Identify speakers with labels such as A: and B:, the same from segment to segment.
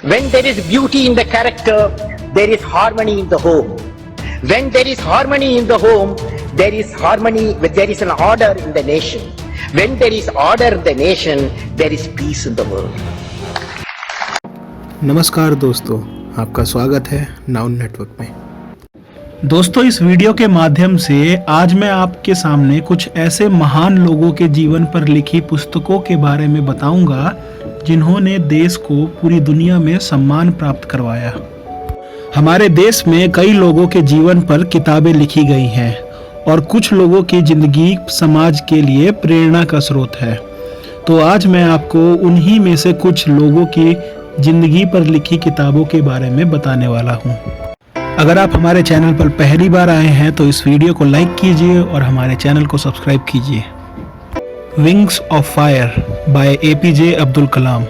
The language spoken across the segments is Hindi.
A: When there is beauty in the character, there is harmony in the home. When there is harmony in the home, there is harmony, there is an order in the nation. When there is order in the nation, there is peace in the world.
B: नमस्कार दोस्तों, आपका स्वागत है नाउन नेटवर्क में।
C: दोस्तों, इस वीडियो के माध्यम से आज मैं आपके सामने कुछ ऐसे महान लोगों के जीवन पर लिखी पुस्तकों के बारे में बताऊंगा जिन्होंने देश को पूरी दुनिया में सम्मान प्राप्त करवाया। हमारे देश में कई लोगों के जीवन पर किताबें लिखी गई हैं और कुछ लोगों की जिंदगी समाज के लिए प्रेरणा का स्रोत है। तो आज मैं आपको उन्हीं में से कुछ लोगों की जिंदगी पर लिखी किताबों के बारे में बताने वाला हूँ। अगर आप हमारे चैनल पर पहली बार आए हैं तो इस वीडियो को लाइक कीजिए और हमारे चैनल को सब्सक्राइब कीजिए। Wings of fire by APJ Abdul Kalam.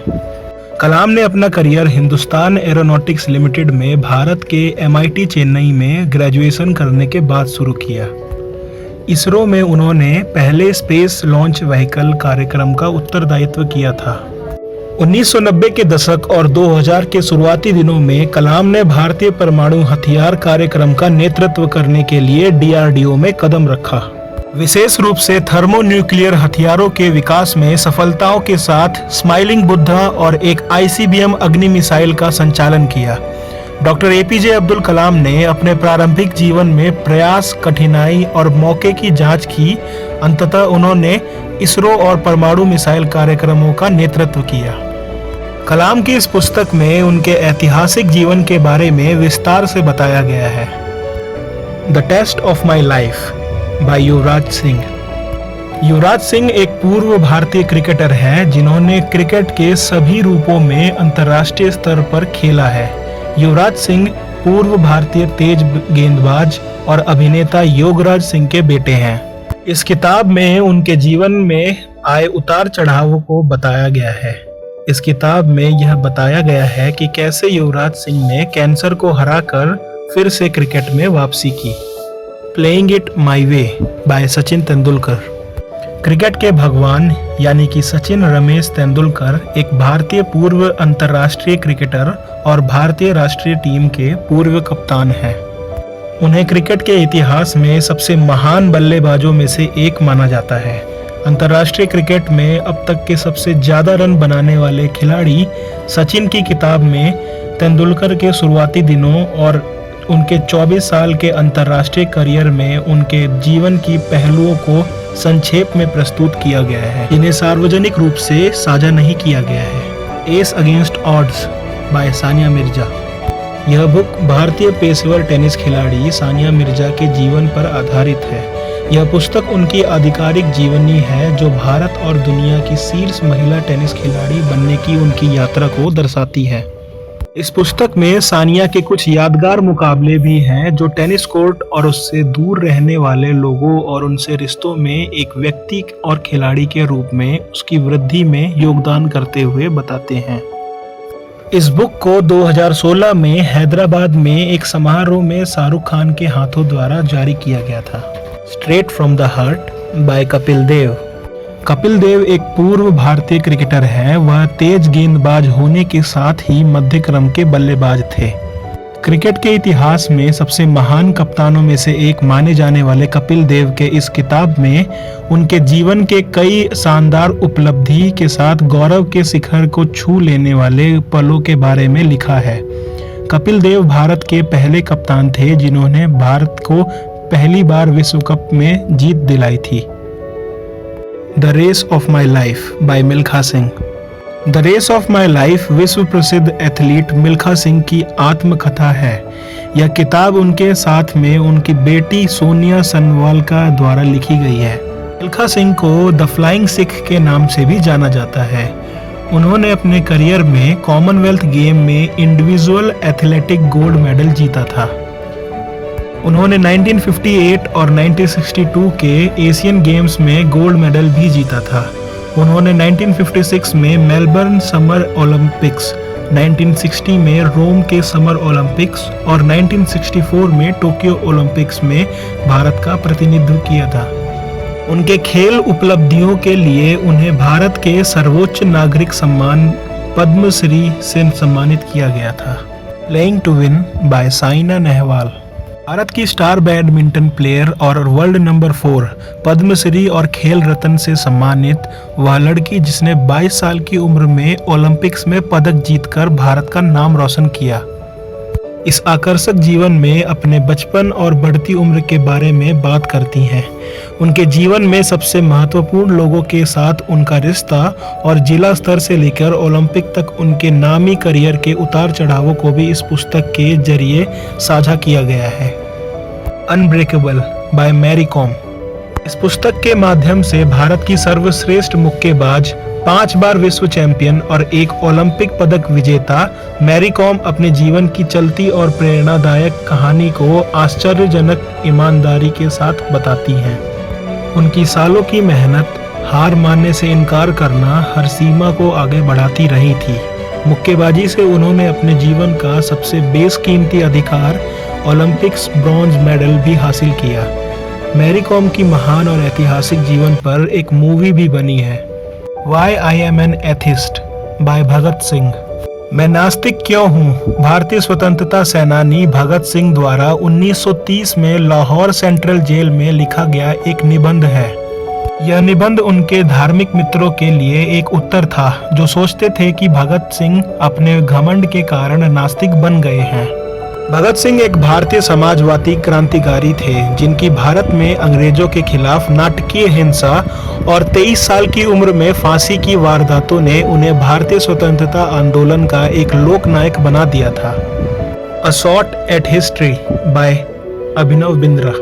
C: Kalam ने अपना करियर हिंदुस्तान एरोनॉटिक्स लिमिटेड में भारत के MIT चेन्नई में ग्रेजुएशन करने के बाद शुरू किया। इसरो में उन्होंने पहले स्पेस लॉन्च व्हीकल कार्यक्रम का उत्तरदायित्व किया था। 1990 के दशक और 2000 के शुरुआती दिनों में कलाम ने भारतीय परमाणु हथियार कार्यक्रम का नेतृत्व करने के लिए DRDO में कदम रखा। विशेष रूप से थर्मोन्यूक्लियर हथियारों के विकास में सफलताओं के साथ स्माइलिंग बुद्धा और एक ICBM अग्नि मिसाइल का संचालन किया। डॉक्टर APJ अब्दुल कलाम ने अपने प्रारंभिक जीवन में प्रयास, कठिनाई और मौके की जांच की। अंततः उन्होंने इसरो और परमाणु मिसाइल कार्यक्रमों का नेतृत्व किया। कलाम की इस पुस्तक में उनके ऐतिहासिक जीवन के बारे में विस्तार से बताया गया है। The test of my life by Yuvraj Singh. Yuvraj Singh एक पूर्व भारतीय क्रिकेटर हैं जिन्होंने क्रिकेट के सभी रूपों में अंतर्राष्ट्रीय स्तर पर खेला है। युवराज सिंह पूर्व भारतीय तेज गेंदबाज और अभिनेता योगराज सिंह के बेटे हैं। इस किताब में उनके जीवन में आए उतार चढ़ावों को बताया गया है। इस किताब में यह बताया गया है कि कैसे युवराज सिंह ने कैंसर को हराकर फिर से क्रिकेट में वापसी की। Playing it my way by Sachin Tendulkar. Cricket के भगवान यानी कि सचिन रमेश तेंदुलकर एक भारतीय पूर्व अंतर्राष्ट्रीय क्रिकेटर और भारतीय राष्ट्रीय टीम के पूर्व कप्तान हैं। उन्हें क्रिकेट के इतिहास में सबसे महान बल्लेबाजों में से एक माना जाता है। अंतर्राष्ट्रीय क्रिकेट में अब तक के सबसे ज्यादा रन बनाने वाले खिलाड़ी सचिन की किताब में तेंदुलकर के शुरुआती दिनों और उनके 24 साल के अंतर्राष्ट्रीय करियर में उनके जीवन की पहलुओं को संक्षेप में प्रस्तुत किया गया है, जिन्हें सार्वजनिक रूप से साझा नहीं किया गया है। As against odds by Sania Mirza. यह बुक भारतीय पेशेवर टेनिस खिलाड़ी सानिया मिर्जा के जीवन पर आधारित है। यह पुस्तक उनकी आधिकारिक जीवनी है जो भारत और दुनिया की शीर्ष महिला टेनिस खिलाड़ी बनने की उनकी यात्रा को दर्शाती है। इस पुस्तक में सानिया के कुछ यादगार मुकाबले भी हैं जो टेनिस कोर्ट और उससे दूर रहने वाले लोगों और उनसे रिश्तों में एक व्यक्ति और खिलाड़ी के रूप में उसकी वृद्धि में योगदान करते हुए बताते हैं। इस बुक को 2016 में हैदराबाद में एक समारोह में शाहरुख खान के हाथों द्वारा जारी किया गया था। Straight from the heart by Kapil Dev. Kapil Dev एक पूर्व भारतीय क्रिकेटर हैं। वह तेज गेंदबाज होने के साथ ही मध्य क्रम के बल्लेबाज थे। क्रिकेट के इतिहास में सबसे महान कप्तानों में से एक माने जाने वाले कपिल देव के इस किताब में उनके जीवन के कई शानदार उपलब्धि के साथ गौरव के शिखर को छू लेने वाले पलों के बारे में लिखा है। कपिल देव भारत के पहले कप्तान थे जिन्होंने भारत को पहली बार विश्व कप में जीत दिलाई थी। The race of my life by Milkha Singh. The race of my life विश्व प्रसिद्ध एथलीट मिल्खा सिंह की आत्मकथा है। यह किताब उनके साथ में उनकी बेटी सोनिया सनवालका द्वारा लिखी गई है। मिल्खा सिंह को द फ्लाइंग सिख के नाम से भी जाना जाता है। उन्होंने अपने करियर में कॉमनवेल्थ गेम में इंडिविजुअल एथलेटिक गोल्ड मेडल जीता था। उन्होंने 1958 और 1962 के एशियन गेम्स में गोल्ड मेडल भी जीता था। उन्होंने 1956 में मेलबर्न समर ओलंपिक्स, 1960 में रोम के समर ओलंपिक्स और 1964 में टोक्यो ओलंपिक्स में भारत का प्रतिनिधित्व किया था। उनके खेल उपलब्धियों के लिए उन्हें भारत के सर्वोच्च नागरिक सम्मान पद्मश्री से सम्मानित किया गया था। Playing to win by Saina Nehwal. Bharat की स्टार बैडमिंटन प्लेयर और वर्ल्ड नंबर 4 पद्मश्री और खेल रत्न से सम्मानित वह लड़की जिसने 22 साल की उम्र में ओलंपिक्स में पदक जीतकर भारत का नाम रोशन किया। इस आकर्षक जीवन में अपने बचपन और बढ़ती उम्र के बारे में बात करती हैं। उनके जीवन में सबसे महत्वपूर्ण लोगों के साथ उनका रिश्ता और जिला स्तर से लेकर ओलंपिक तक उनके नामी करियर के उतार चढ़ावों को भी इस पुस्तक के जरिए साझा किया गया है। Unbreakable by Mary Kom. इस पुस्तक के माध्यम से भारत की सर्वश्रेष्ठ मुक्केबाज, 5 बार विश्व चैंपियन और एक ओलंपिक पदक विजेता मैरी कॉम अपने जीवन की चलती और प्रेरणादायक कहानी को आश्चर्यजनक ईमानदारी के साथ बताती हैं। उनकी सालों की मेहनत, हार मानने से इनकार करना हर सीमा को आगे बढ़ाती रही थी। मुक्केबाजी से उन्होंने अपने जीवन का सबसे बेशकीमती अधिकार ओलंपिक्स ब्रॉन्ज मेडल भी हासिल किया। मैरी कॉम की महान और ऐतिहासिक जीवन पर एक मूवी भी बनी है, Why I Am an Atheist by Bhagat Singh. मैं नास्तिक क्यों हूँ, भारतीय स्वतंत्रता सेनानी भगत सिंह द्वारा 1930 में लाहौर सेंट्रल जेल में लिखा गया एक निबंध है। यह निबंध उनके धार्मिक मित्रों के लिए एक उत्तर था जो सोचते थे कि भगत सिंह अपने घमंड के कारण नास्तिक बन गए हैं। भगत सिंह एक भारतीय समाजवादी क्रांतिकारी थे जिनकी भारत में अंग्रेजों के खिलाफ नाटकीय हिंसा और 23 साल की उम्र में फांसी की वारदातों ने उन्हें भारतीय स्वतंत्रता आंदोलन का एक लोकनायक बना दिया था। A shot at history by Abhinav Bindra.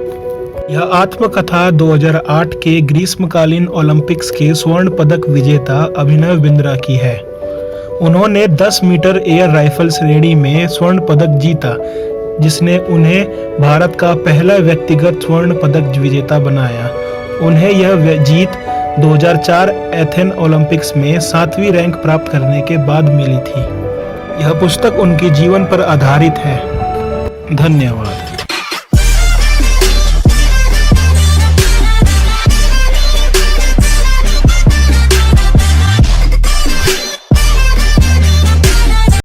C: यह आत्मकथा 2008 के ग्रीष्मकालीन ओलंपिक्स के स्वर्ण पदक विजेता अभिनव बिंद्रा की है। उन्होंने 10 मीटर एयर राइफल श्रेणी में स्वर्ण पदक जीता, जिसने उन्हें भारत का पहला व्यक्तिगत स्वर्ण पदक विजेता बनाया। उन्हें यह जीत 2004 एथेन ओलंपिक्स में 7वीं रैंक प्राप्त करने के बाद मिली थी। यह पुस्तक उनके जीवन पर आधारित है। धन्यवाद।